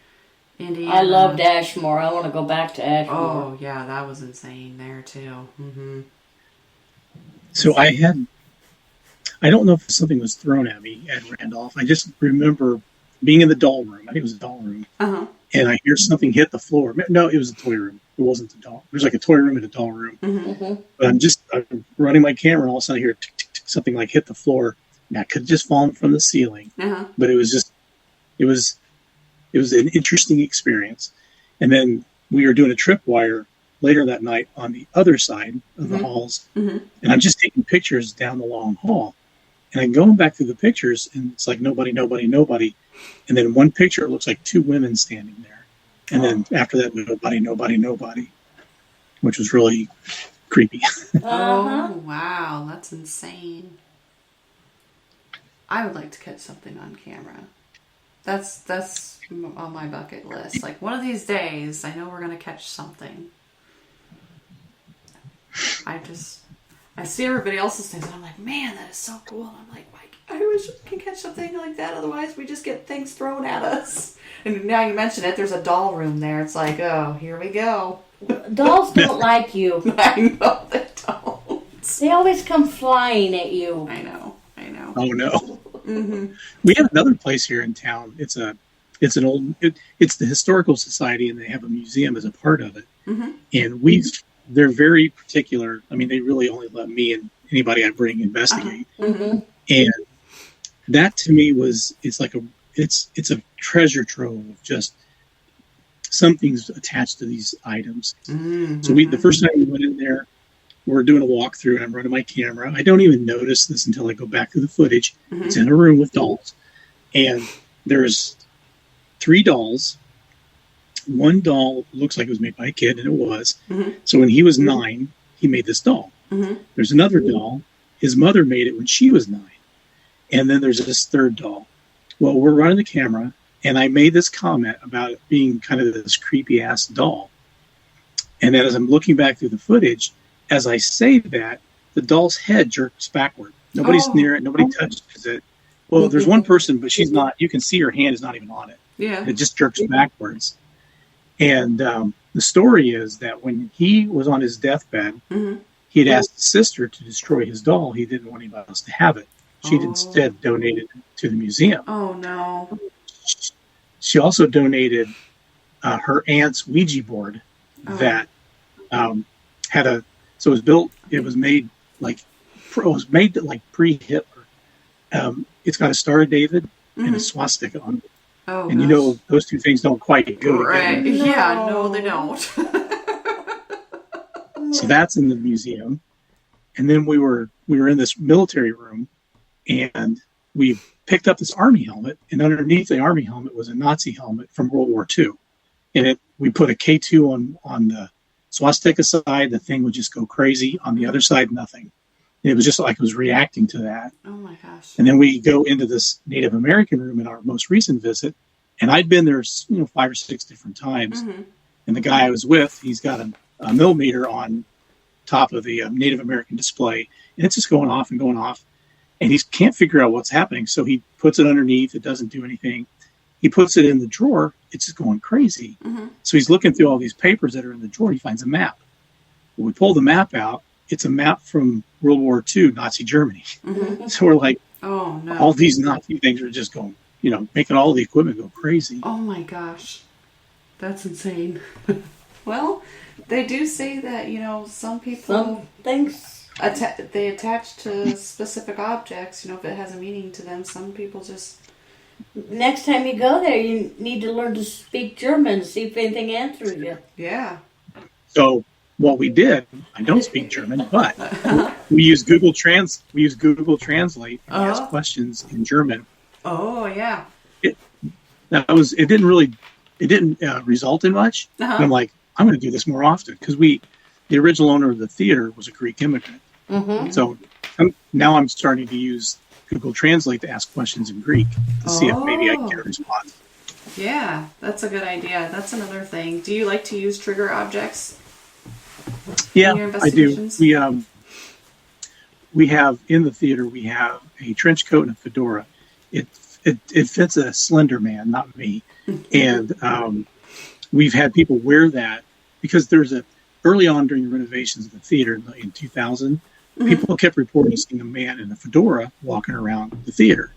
Indiana. I loved Ashmore. I want to go back to Ashmore. Oh, yeah, that was insane there, too. So I don't know if something was thrown at me at Randolph. I just remember being in the doll room. I think it was a doll room. And I hear something hit the floor. No, it was a toy room. It wasn't the doll. There's like a toy room and a doll room. But I'm running my camera, and all of a sudden I hear tick, tick, tick, something like hit the floor. And that could have just fallen from the ceiling. But it was an interesting experience. And then we were doing a tripwire later that night on the other side of the halls. And I'm just taking pictures down the long hall. And I'm going back through the pictures, and it's like nobody. And then one picture, it looks like two women standing there. And then after that, nobody, which was really creepy. Oh, wow. That's insane. I would like to catch something on camera. That's on my bucket list. Like, one of these days, I know we're going to catch something. I see everybody else's things, and I'm like, man, that is so cool. And I'm like, I wish we could catch something like that. Otherwise, we just get things thrown at us. And now you mention it, there's a doll room there. It's like, oh, here we go. Dolls don't like you. I know they don't. They always come flying at you. I know. Oh no. We have another place here in town. It's the Historical Society, and they have a museum as a part of it. And they're very particular. I mean, they really only let me and anybody I bring investigate. And that to me it's a treasure trove of just something's attached to these items. So the first time we went in there, we're doing a walkthrough, and I'm running my camera. I don't even notice this until I go back through the footage. It's in a room with dolls, and there's 3 dolls. One doll looks like it was made by a kid, and it was. So when he was 9, he made this doll. There's another doll. His mother made it when she was 9. And then there's this third doll. Well, we're running the camera, and I made this comment about it being kind of this creepy-ass doll. And then as I'm looking back through the footage, as I say that, the doll's head jerks backward. Nobody's near it. Nobody touches it. Well, there's one person, but she's not. You can see her hand is not even on it. Yeah. It just jerks backwards. And the story is that when he was on his deathbed, he had asked his sister to destroy his doll. He didn't want anybody else to have it. She'd instead donated it to the museum. Oh, no. She also donated her aunt's Ouija board that had a, so it was made like pre-Hitler. It's got a Star of David and a swastika on it. Oh, and gosh. Those two things don't quite go right. together. No. Yeah, no, they don't. So that's in the museum. And then we were in this military room, and we picked up this army helmet, and underneath the army helmet was a Nazi helmet from World War II. And we put a K2 on the swastika side, the thing would just go crazy. On the other side, nothing. And it was just like it was reacting to that. Oh my gosh. And then we go into this Native American room in our most recent visit, and I'd been there 5 or 6 different times. And the guy I was with, he's got a millimeter on top of the Native American display, and it's just going off, and he can't figure out what's happening. So he puts it underneath. It doesn't do anything. He puts it in the drawer. It's just going crazy. So he's looking through all these papers that are in the drawer. He finds a map. When we pull the map out, it's a map from World War II, Nazi Germany. So we're like, oh no, all these Nazi things are just going, making all the equipment go crazy. Oh my gosh, that's insane. Well, they do say that, some people, things they attach to specific objects, if it has a meaning to them. Some people just... Next time you go there, you need to learn to speak German, see if anything answers you. Yeah. So what we did, I don't speak German, but we use Google Translate and ask questions in German. Oh yeah. It didn't result in much. And I'm like, I'm going to do this more often, because the original owner of the theater was a Greek immigrant. So now I'm starting to use Google Translate to ask questions in Greek to see if maybe I can get a response. Yeah, that's a good idea. That's another thing. Do you like to use trigger objects? Yeah, in your I do. investigations? We have in the theater, we have a trench coat and a fedora. It fits a slender man, not me. And we've had people wear that because early on during the renovations of the theater in 2000, people kept reporting seeing a man in a fedora walking around the theater.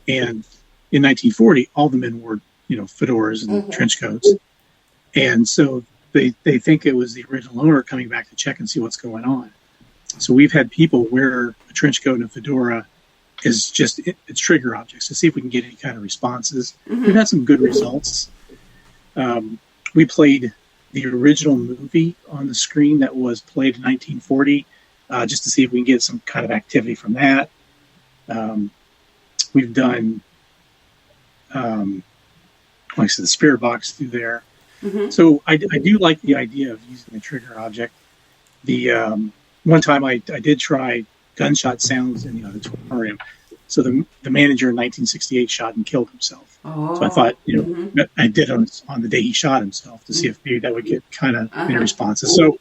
And in 1940, all the men wore, fedoras and trench coats. And so they think it was the original owner coming back to check and see what's going on. So we've had people wear a trench coat and a fedora as just it's trigger objects to see if we can get any kind of responses. We've had some good results. We played the original movie on the screen that was played in 1940, just to see if we can get some kind of activity from that. We've done, like I said, the spirit box through there. So I do like the idea of using a trigger object. The one time I did try gunshot sounds in the auditorium. So the manager in 1968 shot and killed himself. So I thought, I did on the day he shot himself to see if maybe that would get kind of many responses. So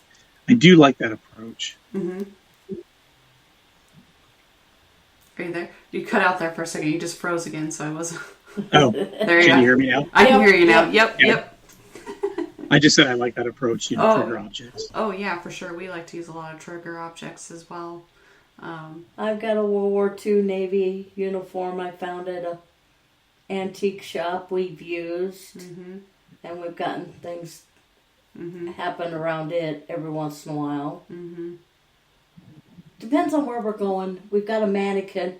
I do like that approach. Are you there? You cut out there for a second. You just froze again, so I wasn't... Oh, there you can go. you hear me now? I can hear you now. Yep. I just said I like that approach, trigger objects. Oh, yeah, for sure. We like to use a lot of trigger objects as well. I've got a World War II Navy uniform I found at a antique shop we've used. And we've gotten things happen around it every once in a while. Depends on where we're going. We've got a mannequin.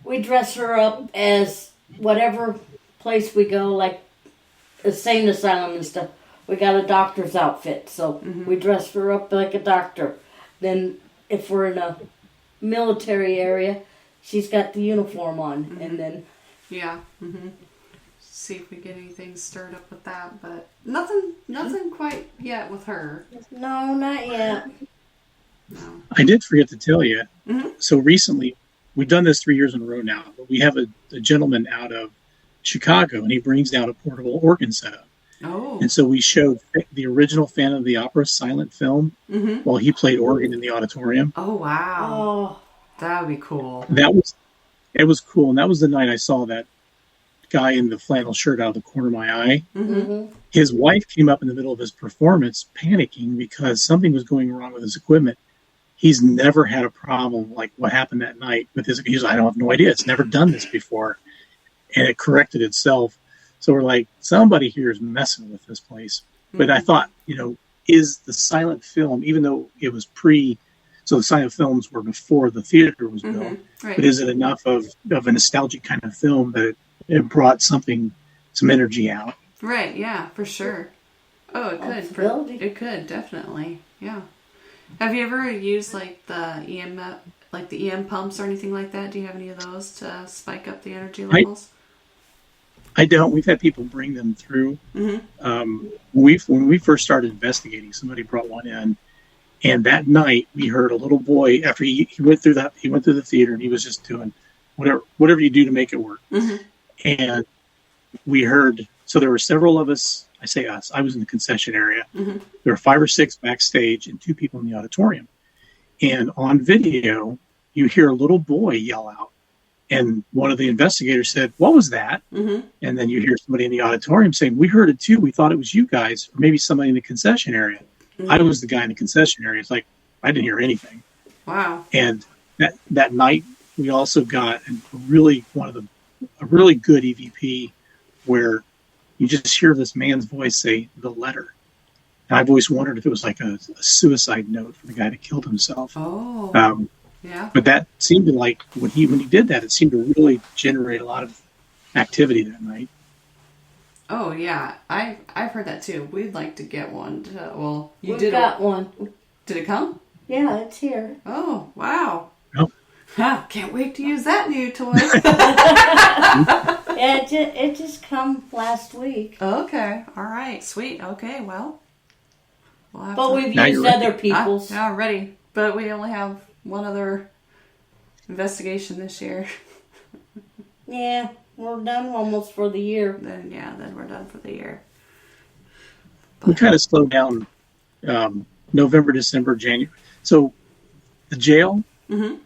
We dress her up as whatever place we go, like a sane asylum and stuff. We got a doctor's outfit, so we dress her up like a doctor. Then if we're in a military area, she's got the uniform on, and then... Yeah. See if we get anything stirred up with that, but nothing quite yet with her. No, not yet. No. I did forget to tell you. So recently, we've done this 3 years in a row now, but we have a gentleman out of Chicago, and he brings down a portable organ setup. Oh. And so we showed the original Phantom of the Opera silent film while he played organ in the auditorium. Oh, wow. Oh, that would be cool. It was cool. And that was the night I saw that guy in the flannel shirt out of the corner of my eye. His wife came up in the middle of his performance panicking because something was going wrong with his equipment. he's never had a problem like what happened that night with his. He's, I don't have no idea. It's never done this before, and it corrected itself. So we're like, somebody here is messing with this place. But I thought, is the silent film, even though it was so the silent films were before the theater was built, right. but is it enough of a nostalgic kind of film that it brought some energy out? Right, yeah, for sure. Oh, it could. It could, definitely. Yeah. Have you ever used like the EM pumps or anything like that? Do you have any of those to spike up the energy levels? I don't. We've had people bring them through. Mm-hmm. When we first started investigating, somebody brought one in, and that night we heard a little boy after he went through the theater and he was just doing whatever you do to make it work. Mm-hmm. And we heard. So there were several of us. I say us. I was in the concession area. Mm-hmm. There were 5 or 6 backstage and 2 people in the auditorium. And on video, you hear a little boy yell out. And one of the investigators said, "What was that?" Mm-hmm. And then you hear somebody in the auditorium saying, "We heard it too. We thought it was you guys, or maybe somebody in the concession area." Mm-hmm. I was the guy in the concession area. It's like, I didn't hear anything. Wow. And that night, we also got a really good EVP where you just hear this man's voice say the letter. And I've always wondered if it was like a suicide note for the guy that killed himself. Oh. Yeah. But that seemed to like when he did that, it seemed to really generate a lot of activity that night. Oh yeah, I've heard that too. We'd like to get one. We've got one. Did it come? Yeah, it's here. Oh wow. Oh. Can't wait to use that new toy. Yeah, it just come last week. Okay, all right, sweet. Okay, well, but we've used other people's. Yeah, ready. But we only have one other investigation this year. Yeah, we're done almost for the year. Then we're done for the year. We kind of slowed down November, December, January. So the jail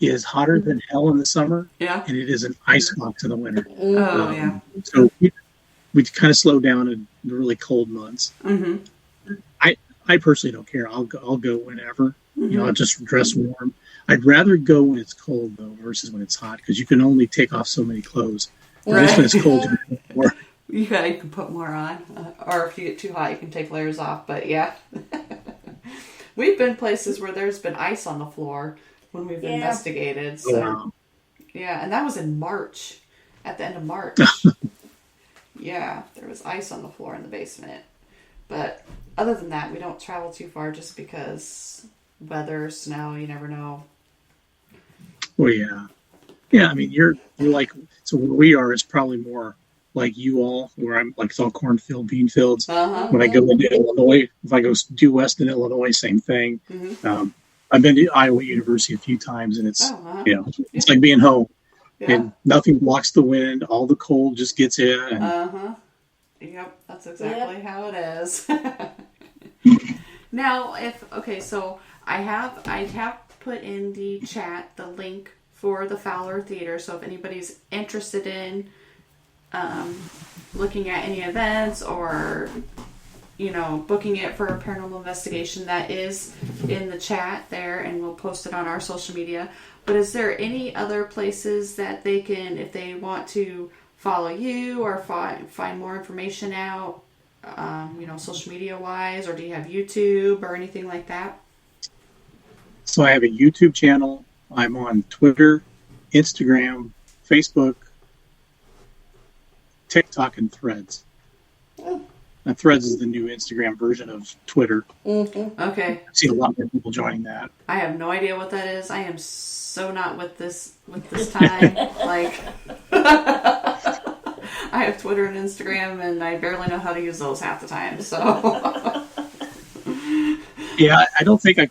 is hotter than hell in the summer, and it is an icebox in the winter. Oh, yeah. So we kind of slowed down in the really cold months. Mm-hmm. I personally don't care. I'll go whenever. Mm-hmm. I'll just dress warm. I'd rather go when it's cold though versus when it's hot because you can only take off so many clothes. Right. Just when it's cold, you can put more. You can put more on, or if you get too hot, you can take layers off. But yeah, we've been places where there's been ice on the floor when we've investigated. So yeah, and that was in March, at the end of March. Yeah, there was ice on the floor in the basement. But other than that, we don't travel too far just because weather, snow, you never know. Well, yeah. Yeah, I mean, you're like, so where we are is probably more like you all, where I'm like, it's all cornfield, bean fields. When I go into Illinois, if I go due west in Illinois, same thing. Mm-hmm. I've been to Iowa University a few times, and it's, it's like being home. Yeah. And nothing blocks the wind. All the cold just gets in. And, Yep, that's exactly how it is. Now, so I have put in the chat the link for the Fowler Theater. So if anybody's interested in looking at any events or booking it for a paranormal investigation, that is in the chat there, and we'll post it on our social media. But is there any other places that they can, if they want to follow you or find more information out, social media wise, or do you have YouTube or anything like that? So I have a YouTube channel. I'm on Twitter, Instagram, Facebook, TikTok, and Threads. And Threads is the new Instagram version of Twitter. Mm-hmm. Okay. I've seen a lot more people joining that. I have no idea what that is. I am so not with this time. Like, I have Twitter and Instagram, and I barely know how to use those half the time. So. Yeah, I don't think I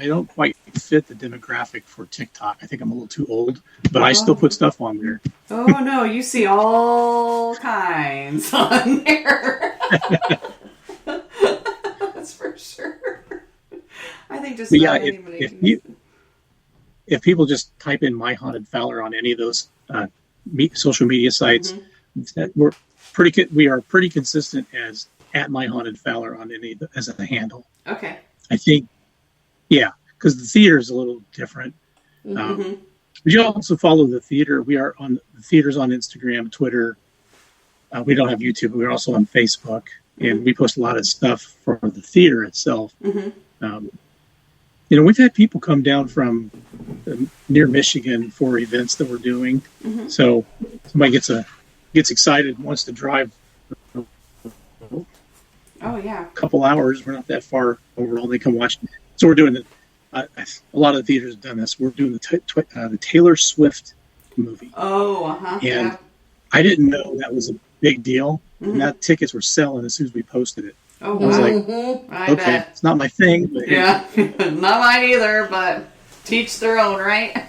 don't quite fit the demographic for TikTok. I think I'm a little too old, but I still put stuff on there. Oh no, you see all kinds on there. That's for sure. I think just about anybody if people just type in "My Haunted Fowler" on any of those social media sites, we are pretty consistent as @My Haunted Fowler on any as a handle. Okay. I think, because because the theater is a little different. Mm-hmm. But you also follow the theater. We are on the theaters on Instagram, Twitter. We don't have YouTube, but we're also on Facebook, and we post a lot of stuff for the theater itself. Mm-hmm. We've had people come down from near Michigan for events that we're doing. Mm-hmm. So somebody gets excited, wants to drive. Oh yeah, a couple hours. We're not that far overall. They come watch. So we're doing a lot of the theaters have done this. We're doing the Taylor Swift movie. Oh, uh-huh. And yeah. I didn't know that was a big deal. Mm-hmm. And that tickets were selling as soon as we posted it. Oh, I was wow. like, I okay, bet. it's not my thing. But yeah, not mine either, but teach their own, right?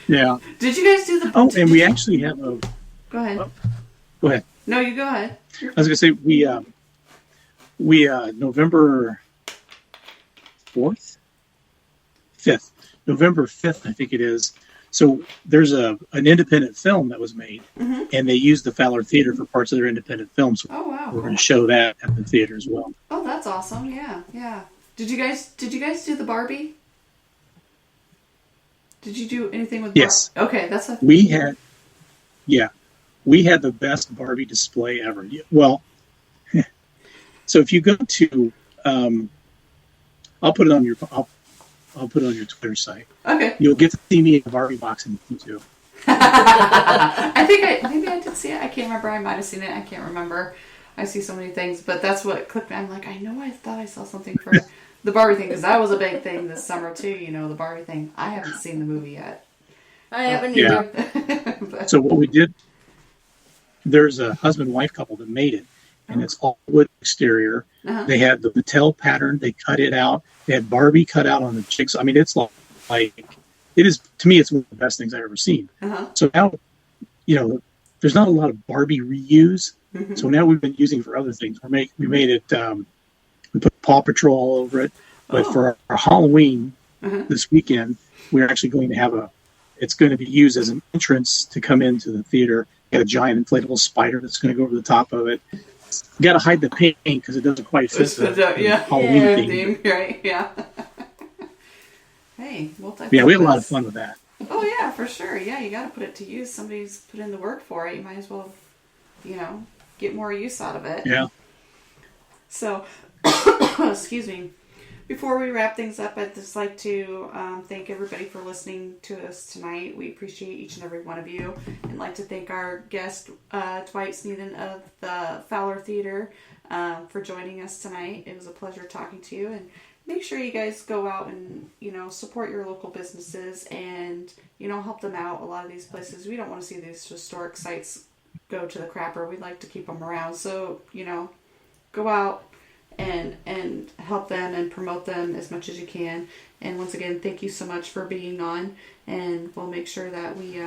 Yeah. Did you guys do the... Oh, and we actually have a... Go ahead. Go ahead. No, you go ahead. I was going to say, we November 4th? 5th. November 5th, I think it is. So there's an independent film that was made, mm-hmm. and they used the Fowler Theater for parts of their independent films. Oh, wow. We're going to show that at the theater as well. Oh, that's awesome. Yeah, yeah. Did you guys do the Barbie? Did you do anything with Yes. Okay, that's a... We had the best Barbie display ever. Well, so if you go to, I'll put it on your Twitter site. Okay. You'll get to see me in a Barbie box in Q2. I think maybe I did see it. I can't remember. I might have seen it. I can't remember. I see so many things, but that's what clicked me. I'm like, I know I thought I saw something for the Barbie thing, because that was a big thing this summer too. The Barbie thing. I haven't seen the movie yet. I haven't either. But... So what we did, there's a husband-wife couple that made it, and it's all wood exterior. Uh-huh. They had the Mattel pattern. They cut it out. They had Barbie cut out on the chicks. I mean, it's like it is, to me, it's one of the best things I've ever seen. Uh-huh. So now, there's not a lot of Barbie reuse. Mm-hmm. So now we've been using it for other things. We made it. We put Paw Patrol all over it. But for our Halloween this weekend, we're actually going to have it's going to be used as an entrance to come into the theater. Got a giant inflatable spider that's going to go over the top of it. You got to hide the paint because it doesn't quite fit the Halloween theme. Right? Yeah. Hey, yeah, we had a lot of fun with that. Oh yeah, for sure. Yeah, you got to put it to use. Somebody's put in the work for it. You might as well, get more use out of it. Yeah. So, excuse me. Before we wrap things up, I'd just like to thank everybody for listening to us tonight. We appreciate each and every one of you. And like to thank our guest, Dwight Snethen of the Fowler Theater, for joining us tonight. It was a pleasure talking to you. And make sure you guys go out and, support your local businesses and, help them out. A lot of these places, we don't want to see these historic sites go to the crapper. We'd like to keep them around. So, go out and help them and promote them as much as you can. And once again, thank you so much for being on, and we'll make sure that we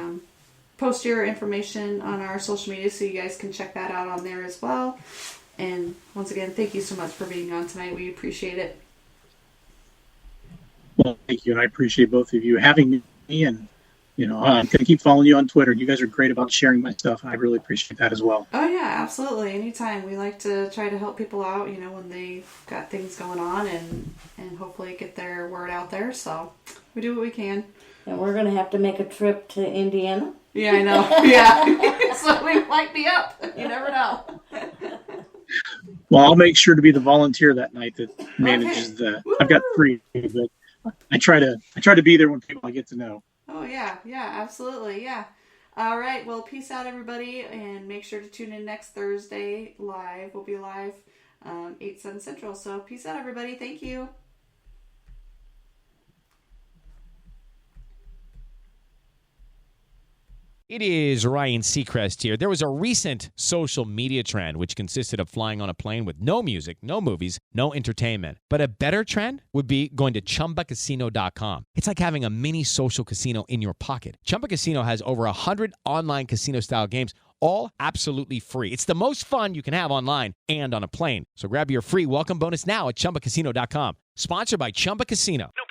post your information on our social media so you guys can check that out on there as well. And once again, thank you so much for being on tonight. We appreciate it. Well, thank you, and I appreciate both of you having me, and I'm going to keep following you on Twitter. You guys are great about sharing my stuff, and I really appreciate that as well. Oh, yeah, absolutely. Anytime. We like to try to help people out, when they've got things going on and hopefully get their word out there. So we do what we can. And we're going to have to make a trip to Indiana. Yeah, I know. Yeah. So we might be up. You never know. Well, I'll make sure to be the volunteer that night that manages I've got 3, but I try to be there when people I get to know. Oh, yeah. Yeah, absolutely. Yeah. All right. Well, peace out, everybody. And make sure to tune in next Thursday live. We'll be live 8, 7 Central. So peace out, everybody. Thank you. It is Ryan Seacrest here. There was a recent social media trend which consisted of flying on a plane with no music, no movies, no entertainment. But a better trend would be going to ChumbaCasino.com. It's like having a mini social casino in your pocket. Chumba Casino has over 100 online casino-style games, all absolutely free. It's the most fun you can have online and on a plane. So grab your free welcome bonus now at ChumbaCasino.com. Sponsored by Chumba Casino. No